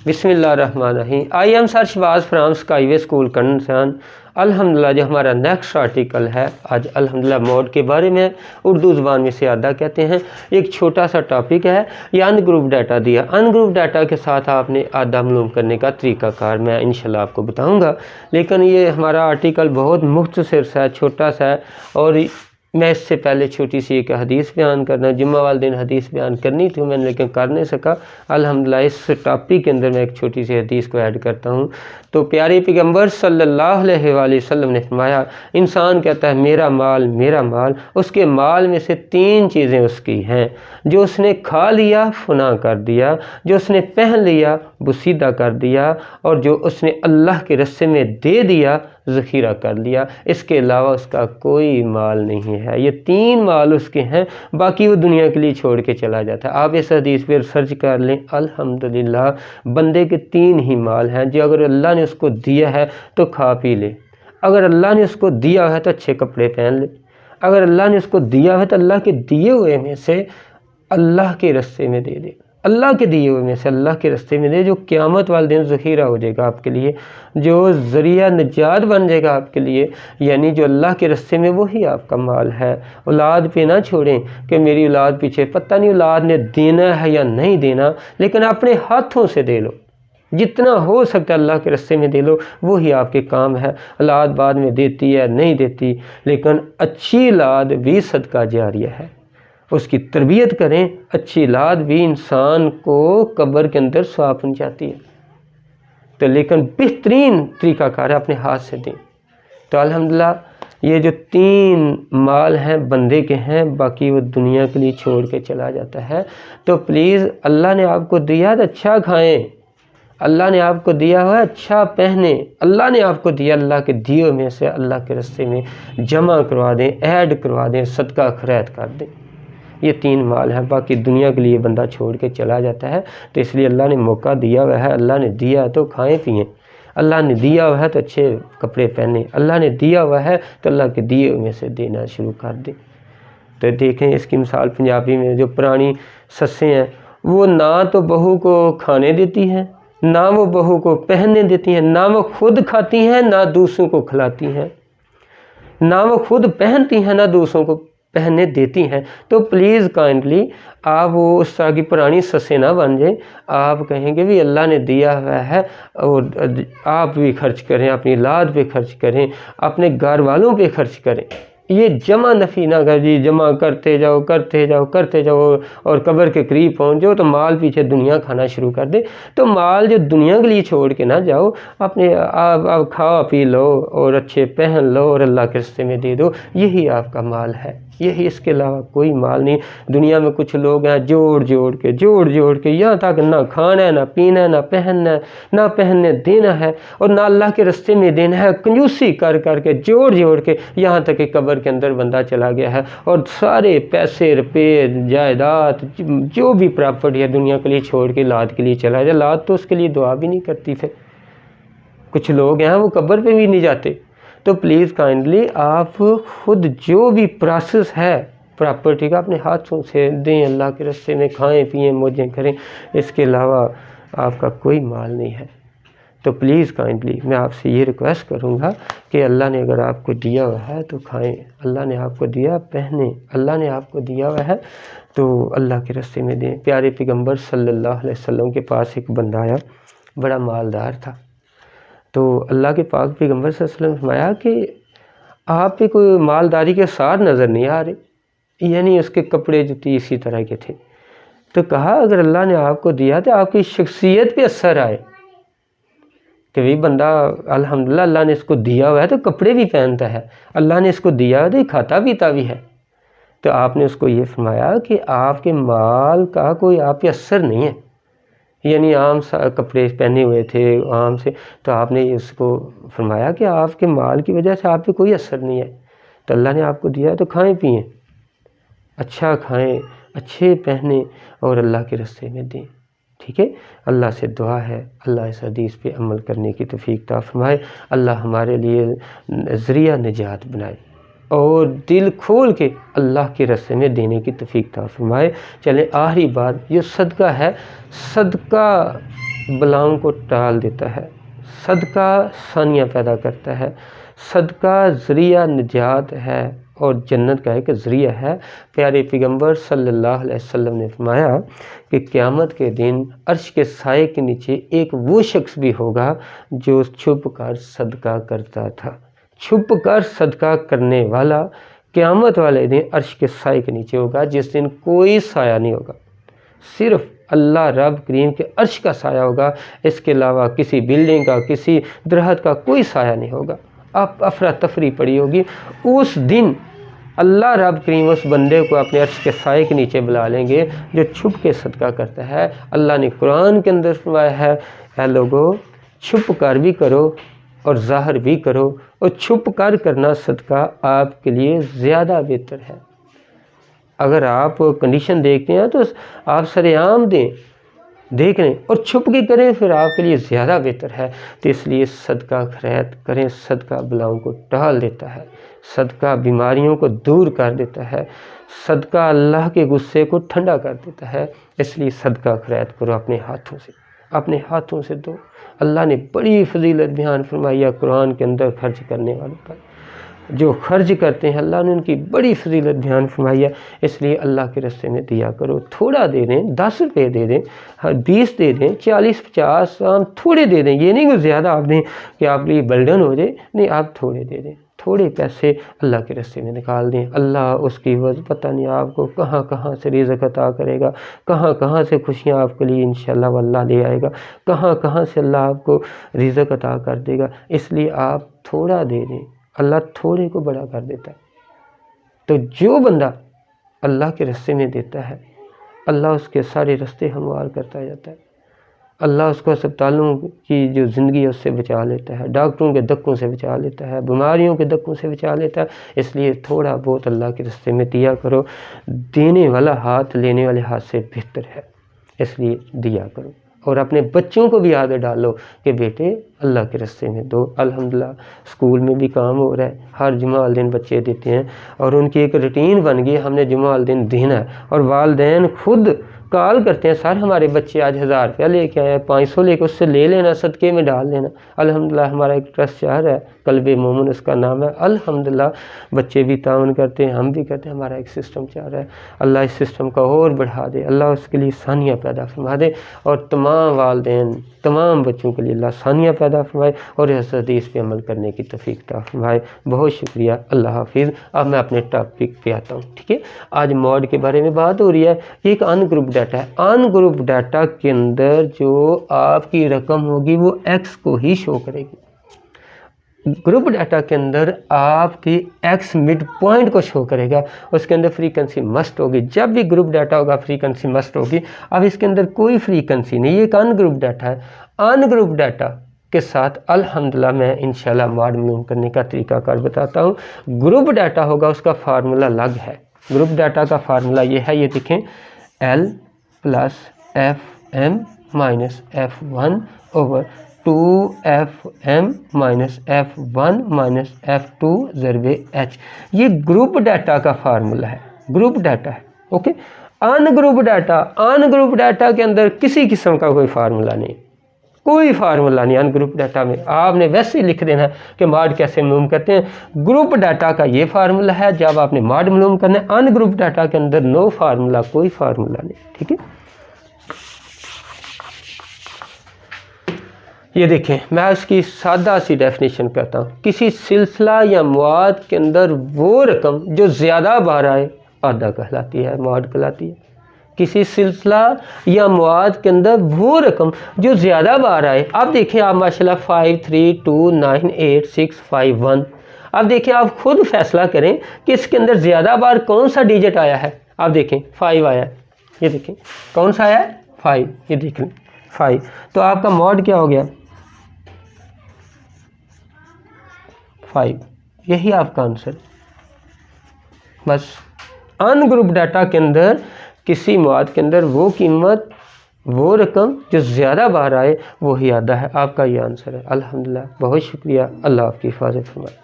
बिस्मिल्लाहिर्रहमानिर्रहीम। I am sir Shahbaz from Skyway School concern. अल्हम्दुलिल्लाह जो हमारा नेक्स्ट आर्टिकल है आज अल्हम्दुलिल्लाह मोड के बारे में, उर्दू ज़बान में सियादा कहते हैं। एक छोटा सा टॉपिक है, ये अनग्रुप डाटा दिया। अनग्रुप डाटा के साथ आपने आधा मालूम करने का तरीक़ाकार मैं इंशाल्लाह आपको बताऊंगा। लेकिन ये हमारा आर्टिकल बहुत मुख्तसर सा है, छोटा सा है, और मैं इससे पहले छोटी सी एक हदीस बयान करना, जुम्मा वाले दिन हदीस बयान करनी थी मैंने, लेकिन कर नहीं सका। अल्हम्दुलिल्लाह इस टॉपिक के अंदर मैं एक छोटी सी हदीस को ऐड करता हूँ। तो प्यारे पैगम्बर सल्लल्लाहु अलैहि वसल्लम ने फरमाया, इंसान कहता है मेरा माल, उसके माल में से 3 चीज़ें उसकी हैं। जो उसने खा लिया फना कर दिया, जो उसने पहन लिया बुसीदा कर दिया, और जो उसने अल्लाह के रस्ते में दे दिया ज़ख़ीरा कर लिया। इसके अलावा उसका कोई माल नहीं है। ये 3 माल उसके हैं, बाकी वो दुनिया के लिए छोड़ के चला जाता है। आप इस हदीस पर सर्च कर लें। अल्हम्दुलिल्लाह बंदे के 3 ही माल हैं, जो अगर अल्लाह ने उसको दिया है तो खा पी ले, अगर अल्लाह ने उसको दिया है तो अच्छे कपड़े पहन ले, अगर अल्लाह ने उसको दिया है तो अल्लाह के दिए हुए में से अल्लाह के रास्ते में दे दे, अल्लाह के दिए हुए में से अल्लाह के रास्ते में दे, जो क़यामत वाले दिन ज़ख़ीरा हो जाएगा आपके लिए, जो ज़रिया निजात बन जाएगा आपके लिए, यानी जो अल्लाह के रास्ते में वही आपका माल है। औलाद पे ना छोड़ें कि मेरी औलाद पीछे, पता नहीं औलाद ने देना है या नहीं देना, लेकिन अपने हाथों से दे लो, जितना हो सकता है अल्लाह के रास्ते में दे लो, वही आपके काम है। औलाद बाद में देती है नहीं देती, लेकिन अच्छी औलाद भी सदका जारिया है, उसकी तरबियत करें। अच्छी औलाद भी इंसान को कब्र के अंदर सवाब पहुंचाती है। तो लेकिन बेहतरीन तरीक़ाकार है अपने हाथ से दें। तो अल्हम्दुलिल्लाह ये जो 3 माल हैं बंदे के हैं, बाकी वो दुनिया के लिए छोड़ के चला जाता है। तो प्लीज़ अल्लाह ने आपको दिया तो अच्छा खाएं, अल्लाह ने आपको दिया हुआ अच्छा पहने, अल्लाह ने आपको दिया, अल्लाह के दिए में से अल्लाह के रास्ते में जमा करवा दें, ऐड करवा दें, सदका खैरात कर दें। ये 3 माल हैं, बाकी दुनिया के लिए बंदा छोड़ के चला जाता है। तो इसलिए अल्लाह ने मौका दिया हुआ है, अल्लाह ने दिया तो खाएं पिएं, अल्लाह ने दिया हुआ है तो अच्छे कपड़े पहने, अल्लाह ने दिया हुआ है तो अल्लाह के दिए में से देना शुरू कर दें। तो देखें इसकी मिसाल पंजाबी में जो पुरानी सस्सें हैं, वो ना तो बहू को खाने देती हैं, ना वो बहू को पहनने देती हैं, ना वो खुद खाती हैं ना दूसरों को खिलाती हैं, ना वो खुद पहनती हैं ना दूसरों को पहनने देती हैं। तो प्लीज़ काइंडली आप वो उस तरह की पुरानी सस्सें ना बन जाएं। आप कहेंगे भी अल्लाह ने दिया हुआ है और आप भी खर्च करें, अपनी औलाद पे खर्च करें, अपने घर वालों पे खर्च करें। ये जमा नफ़ी ना कर जी, जमा करते जाओ करते जाओ करते जाओ और कब्र के करीब पहुंच जाओ तो माल पीछे दुनिया खाना शुरू कर दे। तो माल जो दुनिया के लिए छोड़ के ना जाओ, अपने आप खा पी लो और अच्छे पहन लो और अल्लाह के रास्ते में दे दो, यही आपका माल है, यही, इसके अलावा कोई माल नहीं। दुनिया में कुछ लोग हैं जोड़ जोड़ के यहाँ तक ना खाना है ना पीना है ना पहनना है, ना पहनने देना है और ना अल्लाह के रास्ते में देना है, कंजूसी कर के जोड़ के यहाँ तक कि कब्र के अंदर बंदा चला गया है और सारे पैसे रुपये जायदाद जो भी प्रॉपर्टी है दुनिया के लिए छोड़ के औलाद के लिए चला जाए। औलाद तो उसके लिए दुआ भी नहीं करती। फिर कुछ लोग हैं वो कब्र पे भी नहीं जाते। तो प्लीज़ काइंडली आप खुद जो भी प्रोसेस है प्रॉपर्टी का अपने हाथों से दें, अल्लाह के रास्ते में खाएं पिएं मौजें करें, इसके अलावा आपका कोई माल नहीं है। तो प्लीज़ काइंडली मैं आपसे ये रिक्वेस्ट करूँगा कि अल्लाह ने अगर आपको दिया हुआ है तो खाएं, अल्लाह ने आपको दिया पहने, अल्लाह ने आपको दिया हुआ है तो अल्लाह के रास्ते में दें। प्यारे पैगम्बर सल्लल्लाहु अलैहि वसल्लम के पास एक बंदा आया, बड़ा मालदार था। तो अल्लाह के पाक पैगम्बर सल्लल्लाहु अलैहि वसल्लम फरमाया कि आप पे कोई मालदारी के सार नज़र नहीं आ रहे, यानी उसके कपड़े जूती इसी तरह के थे। तो कहा अगर अल्लाह ने आपको दिया तो आपकी शख्सियत पे असर आए कि भाई बंदा अल्हम्दुलिल्लाह अल्लाह ने इसको दिया हुआ है तो कपड़े भी पहनता है, अल्लाह ने इसको दिया है तो खाता पीता भी है। तो आपने उसको ये फरमाया कि आपके माल का कोई आप पे असर नहीं है, यानी आम सा कपड़े पहने हुए थे आम से, तो आपने उसको फरमाया कि आपके माल की वजह से आप पे कोई असर नहीं है। तो अल्लाह ने आपको दिया तो खाएं पिएं, अच्छा खाएं, अच्छे पहने और अल्लाह के रास्ते में दें। ठीक है, अल्लाह से दुआ है अल्लाह इस हदीस पे अमल करने की तौफीक अता फरमाए, अल्लाह हमारे लिए ज़रिया निजात बनाए और दिल खोल के अल्लाह के रास्ते में देने की तौफीक अता फरमाए। चलें आखिरी बात, जो सदका है, सदका بلاؤں کو ٹال دیتا ہے، صدقہ ثانیہ پیدا کرتا ہے، صدقہ ذریعہ نجات ہے اور جنت کا ایک ذریعہ ہے۔ پیارے پیغمبر صلی اللہ علیہ وسلم نے فرمایا کہ قیامت کے دن عرش کے سائے کے نیچے ایک وہ شخص بھی ہوگا جو چھپ کر صدقہ کرتا تھا۔ چھپ کر صدقہ کرنے والا قیامت والے دن عرش کے سائے کے نیچے ہوگا، جس دن کوئی سایہ نہیں ہوگا، صرف اللہ رب کریم کے عرش کا سایہ ہوگا، اس کے علاوہ کسی بلڈنگ کا، کسی درخت کا کوئی سایہ نہیں ہوگا۔ اب افراتفری پڑی ہوگی۔ اس دن اللہ رب کریم اس بندے کو اپنے عرش کے سائے کے نیچے بلا لیں گے جو چھپ کے صدقہ کرتا ہے۔ اللہ نے قرآن کے اندر فرمایا ہے، اے لوگو چھپ کر بھی کرو اور ظاہر بھی کرو، اور چھپ کر کرنا صدقہ آپ کے لیے زیادہ بہتر ہے۔ اگر آپ کنڈیشن دیکھتے ہیں تو آپ سر عام دیں، دیکھ لیں اور چھپ کے کریں، پھر آپ کے لیے زیادہ بہتر ہے۔ تو اس لیے صدقہ خیرات کریں، صدقہ بلاؤں کو ٹال دیتا ہے، صدقہ بیماریوں کو دور کر دیتا ہے، صدقہ اللہ کے غصے کو ٹھنڈا کر دیتا ہے۔ اس لیے صدقہ خیرات کرو اپنے ہاتھوں سے، اپنے ہاتھوں سے دو۔ اللہ نے بڑی فضیلت بیان فرمائی ہے قرآن کے اندر خرچ کرنے والوں پر، جو خرچ کرتے ہیں اللہ نے ان کی بڑی فضیلت بیان فرمائی ہے۔ اس لیے اللہ کے راستے میں دیا کرو، تھوڑا دے دیں، 10 روپے دے دیں، 20 دے دیں، 40 50 تھوڑے دے دیں۔ یہ نہیں کہ زیادہ آپ دیں کہ آپ کے لیے بلڈن ہو جائے، نہیں، آپ تھوڑے دے دیں، تھوڑے پیسے اللہ کے راستے میں نکال دیں۔ اللہ اس کی وجہ پتہ نہیں آپ کو کہاں کہاں سے رزق عطا کرے گا، کہاں کہاں سے خوشیاں آپ کے لیے انشاءاللہ واللہ لے آئے گا، کہاں کہاں سے اللہ آپ کو رزق عطا کر دے گا۔ اس لیے آپ تھوڑا دے دیں، اللہ تھوڑے کو بڑا کر دیتا ہے۔ تو جو بندہ اللہ کے راستے میں دیتا ہے، اللہ اس کے سارے راستے ہموار کرتا جاتا ہے۔ اللہ اس کو ہسپتالوں کی جو زندگی ہے اس سے بچا لیتا ہے، ڈاکٹروں کے دھکوں سے بچا لیتا ہے، بیماریوں کے دھکوں سے بچا لیتا ہے۔ اس لیے تھوڑا بہت اللہ کے راستے میں دیا کرو۔ دینے والا ہاتھ لینے والے ہاتھ سے بہتر ہے، اس لیے دیا کرو۔ اور اپنے بچوں کو بھی عادت ڈالو کہ بیٹے اللہ کے راستے میں دو۔ الحمدللہ اسکول میں بھی کام ہو رہا ہے، ہر جمعہ والدین بچے دیتے ہیں اور ان کی ایک روٹین بن گئی، ہم نے جمعہ والدین دینا ہے۔ اور والدین خود کال کرتے ہیں، سر ہمارے بچے آج 1000 روپیہ لے کے آئے ہیں، 500 لے کے اس سے لے لینا، صدقے میں ڈال دینا۔ الحمدللہ ہمارا ایک ٹرسٹ چل رہا ہے، قلب مومن اس کا نام ہے۔ الحمدللہ بچے بھی تعاون کرتے ہیں، ہم بھی کرتے ہیں، ہمارا ایک سسٹم چل رہا ہے۔ اللہ اس سسٹم کا اور بڑھا دے، اللہ اس کے لیے ثانیہ پیدا فرما دے، اور تمام والدین تمام بچوں کے لیے اللہ ثانیہ پیدا فرمائے اور اس حدیث پہ عمل کرنے کی توفیق عطا فرمائے۔ بہت شکریہ، اللہ حافظ۔ اب میں اپنے ٹاپک پہ آتا ہوں، ٹھیک ہے۔ آج موڈ کے بارے میں بات ہو رہی ہے۔ یہ ایک ان گروپ ڈیٹا ہے۔ ان گروپ ڈیٹا کے اندر جو آپ کی رقم ہوگی وہ ایکس کو ہی شو کرے گی۔ گروپ ڈیٹا کے اندر آپ کی ایکس مڈ پوائنٹ کو شو کرے گا، اس کے اندر فریکوینسی مسٹ ہوگی۔ جب بھی گروپ ڈیٹا ہوگا فریکوینسی مسٹ ہوگی۔ اب اس کے اندر کوئی فریکوینسی نہیں، یہ ایک ان گروپ ڈیٹا ہے۔ ان گروپ ڈیٹا کے ساتھ الحمدللہ میں انشاءاللہ ماڈ معلوم کرنے کا طریقہ کار بتاتا ہوں۔ گروپ ڈیٹا ہوگا اس کا فارمولا الگ ہے۔ گروپ ڈیٹا کا فارمولا یہ ہے، یہ دیکھیں، L + FM - F1 / 2FM - F1 - F2 ضرب H۔ یہ گروپ ڈیٹا کا فارمولا ہے، گروپ ڈیٹا ہے، اوکے۔ ان گروپ ڈیٹا کے اندر کسی قسم کا کوئی فارمولا نہیں، کوئی فارمولا نہیں۔ ان گروپ ڈیٹا میں آپ نے ویسے ہی لکھ دینا کہ ماڈ کیسے معلوم کرتے ہیں۔ گروپ ڈیٹا کا یہ فارمولا ہے، جب آپ نے ماڈ معلوم کرنا ہے۔ ان گروپ ڈیٹا کے اندر نو فارمولا، کوئی فارمولا نہیں، ٹھیک ہے۔ یہ دیکھیں، میں اس کی سادہ سی ڈیفینیشن کرتا ہوں۔ کسی سلسلہ یا مواد کے اندر وہ رقم جو زیادہ بار آئے آدھا کہلاتی ہے، مواد کہلاتی ہے۔ کسی سلسلہ یا مواد کے اندر وہ رقم جو زیادہ بار آئے، اب دیکھیں آپ ماشاءاللہ 5 3 2 9 8 6 5 1۔ اب دیکھیں آپ خود فیصلہ کریں کہ اس کے اندر زیادہ بار کون سا ڈیجٹ آیا ہے۔ اب دیکھیں 5 آیا ہے، یہ دیکھیں کون سا آیا ہے 5، یہ دیکھ لیں 5۔ تو آپ کا موڈ کیا ہو گیا 5، یہی آپ کا آنسر۔ بس ان گروپ ڈیٹا کے اندر کسی مواد کے اندر وہ قیمت، وہ رقم جو زیادہ بار آئے وہی آدھا ہے۔ آپ کا یہ آنسر ہے۔ الحمدللہ، بہت شکریہ، اللہ آپ کی حفاظت فرمائے۔